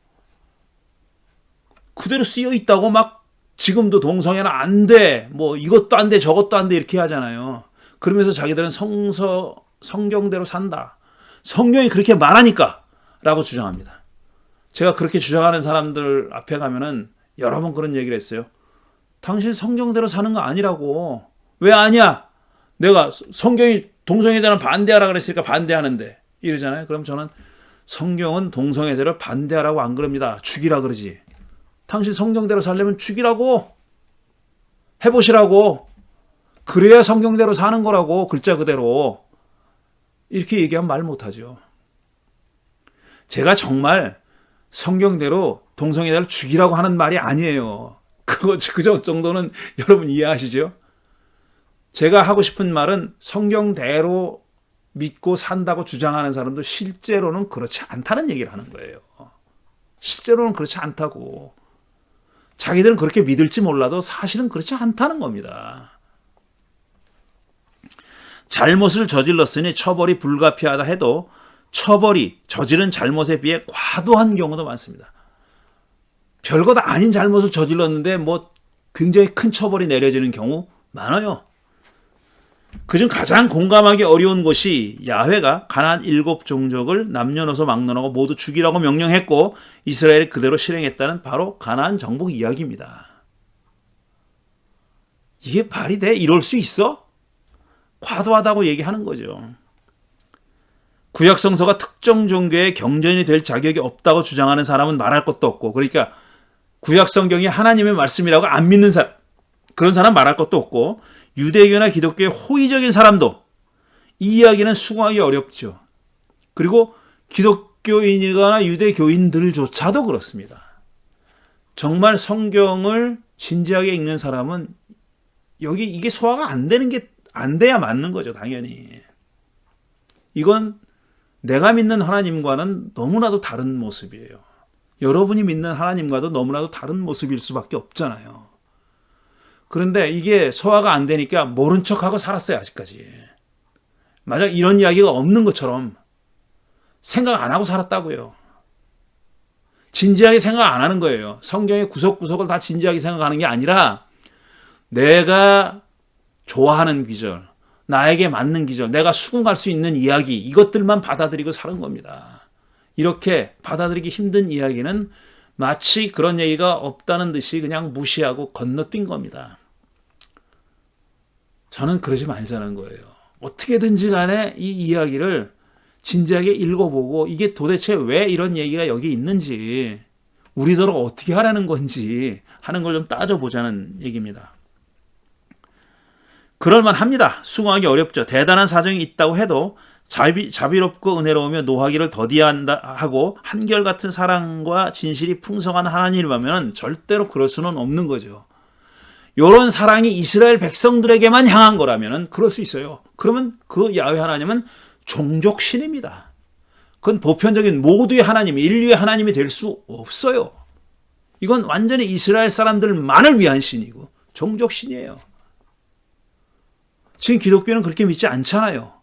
그대로 쓰여 있다고 막 지금도 동성애는 안 돼. 뭐 이것도 안 돼, 저것도 안 돼 이렇게 하잖아요. 그러면서 자기들은 성경대로 산다. 성경이 그렇게 말하니까 라고 주장합니다. 제가 그렇게 주장하는 사람들 앞에 가면은 여러 번 그런 얘기를 했어요. 당신 성경대로 사는 거 아니라고. 왜 아니야? 내가 성경이 동성애자는 반대하라 그랬으니까 반대하는데 이러잖아요. 그럼 저는 성경은 동성애자를 반대하라고 안 그럽니다. 죽이라 그러지. 당신 성경대로 살려면 죽이라고. 해보시라고. 그래야 성경대로 사는 거라고. 글자 그대로. 이렇게 얘기하면 말 못하죠. 제가 정말 성경대로 동성애자를 죽이라고 하는 말이 아니에요. 그 정도는 여러분 이해하시죠? 제가 하고 싶은 말은 성경대로 믿고 산다고 주장하는 사람도 실제로는 그렇지 않다는 얘기를 하는 거예요. 실제로는 그렇지 않다고. 자기들은 그렇게 믿을지 몰라도 사실은 그렇지 않다는 겁니다. 잘못을 저질렀으니 처벌이 불가피하다 해도 처벌이 저지른 잘못에 비해 과도한 경우도 많습니다. 별것 아닌 잘못을 저질렀는데 뭐 굉장히 큰 처벌이 내려지는 경우 많아요. 그중 가장 공감하기 어려운 것이 야훼가 가나안 7 종족을 남녀노소 막론하고 모두 죽이라고 명령했고 이스라엘이 그대로 실행했다는 바로 가나안 정복 이야기입니다. 이게 말이 돼? 이럴 수 있어? 과도하다고 얘기하는 거죠. 구약 성서가 특정 종교의 경전이 될 자격이 없다고 주장하는 사람은 말할 것도 없고, 그러니까 구약 성경이 하나님의 말씀이라고 안 믿는 사람, 그런 사람 말할 것도 없고, 유대교나 기독교의 호의적인 사람도 이 이야기는 수긍하기 어렵죠. 그리고 기독교인이거나 유대교인들조차도 그렇습니다. 정말 성경을 진지하게 읽는 사람은 여기 이게 소화가 안 되는 게 안 돼야 맞는 거죠, 당연히. 이건 내가 믿는 하나님과는 너무나도 다른 모습이에요. 여러분이 믿는 하나님과도 너무나도 다른 모습일 수밖에 없잖아요. 그런데 이게 소화가 안 되니까 모른 척하고 살았어요, 아직까지. 만약 이런 이야기가 없는 것처럼 생각 안 하고 살았다고요. 진지하게 생각 안 하는 거예요. 성경의 구석구석을 다 진지하게 생각하는 게 아니라 내가 좋아하는 귀절, 나에게 맞는 귀절, 내가 수긍할 수 있는 이야기, 이것들만 받아들이고 사는 겁니다. 이렇게 받아들이기 힘든 이야기는 마치 그런 얘기가 없다는 듯이 그냥 무시하고 건너뛴 겁니다. 저는 그러지 말자는 거예요. 어떻게든지 간에 이 이야기를 진지하게 읽어보고 이게 도대체 왜 이런 얘기가 여기 있는지, 우리더러 어떻게 하라는 건지 하는 걸 좀 따져보자는 얘기입니다. 그럴만합니다. 수긍하기 어렵죠. 대단한 사정이 있다고 해도 자비롭고 은혜로우며 노하기를 더디한다 하고 한결같은 사랑과 진실이 풍성한 하나님이라면 절대로 그럴 수는 없는 거죠. 이런 사랑이 이스라엘 백성들에게만 향한 거라면 그럴 수 있어요. 그러면 그 야훼 하나님은 종족신입니다. 그건 보편적인 모두의 하나님, 인류의 하나님이 될 수 없어요. 이건 완전히 이스라엘 사람들만을 위한 신이고 종족신이에요. 지금 기독교는 그렇게 믿지 않잖아요.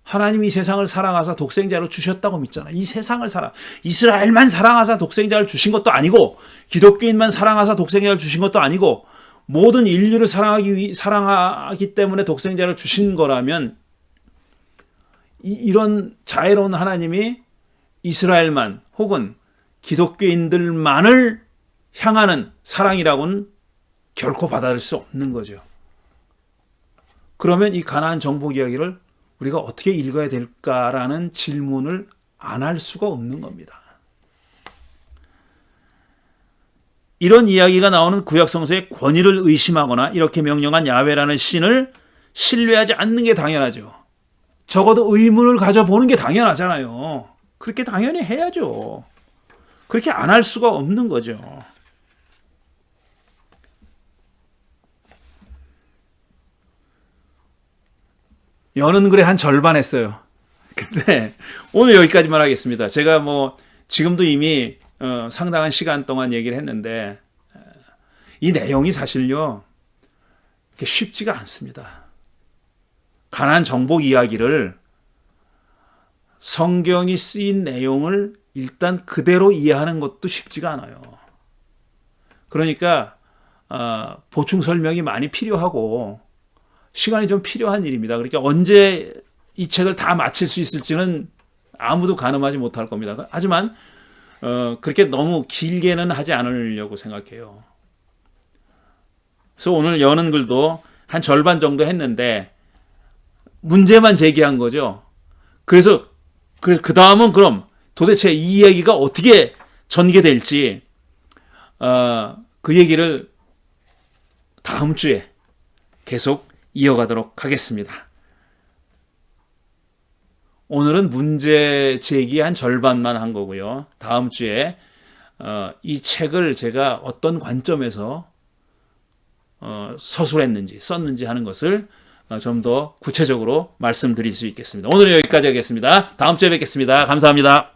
하나님이 이 세상을 사랑하사 독생자로 주셨다고 믿잖아요. 이 세상을 이스라엘만 사랑하사 독생자를 주신 것도 아니고, 기독교인만 사랑하사 독생자를 주신 것도 아니고, 모든 인류를 사랑하기 때문에 독생자를 주신 거라면, 이런 자애로운 하나님이 이스라엘만 혹은 기독교인들만을 향하는 사랑이라고는 결코 받아들일 수 없는 거죠. 그러면 이 가나안 정복 이야기를 우리가 어떻게 읽어야 될까라는 질문을 안 할 수가 없는 겁니다. 이런 이야기가 나오는 구약 성서의 권위를 의심하거나 이렇게 명령한 야훼라는 신을 신뢰하지 않는 게 당연하죠. 적어도 의문을 가져보는 게 당연하잖아요. 그렇게 당연히 해야죠. 그렇게 안 할 수가 없는 거죠. 여는 글의 한 절반 했어요. 근데 오늘 여기까지만 하겠습니다. 제가 지금도 이미 상당한 시간 동안 얘기를 했는데 이 내용이 사실요 쉽지가 않습니다. 가나안 정복 이야기를 성경이 쓰인 내용을 일단 그대로 이해하는 것도 쉽지가 않아요. 그러니까 보충 설명이 많이 필요하고 시간이 좀 필요한 일입니다. 그러니까 언제 이 책을 다 마칠 수 있을지는 아무도 가늠하지 못할 겁니다. 하지만 그렇게 너무 길게는 하지 않으려고 생각해요. 그래서 오늘 여는 글도 한 절반 정도 했는데 문제만 제기한 거죠. 그래서 그 다음은 그럼 도대체 이 이야기가 어떻게 전개될지 그 얘기를 다음 주에 계속 이어가도록 하겠습니다. 오늘은 문제 제기한 절반만 한 거고요. 다음 주에 이 책을 제가 어떤 관점에서 서술했는지 썼는지 하는 것을 좀 더 구체적으로 말씀드릴 수 있겠습니다. 오늘은 여기까지 하겠습니다. 다음 주에 뵙겠습니다. 감사합니다.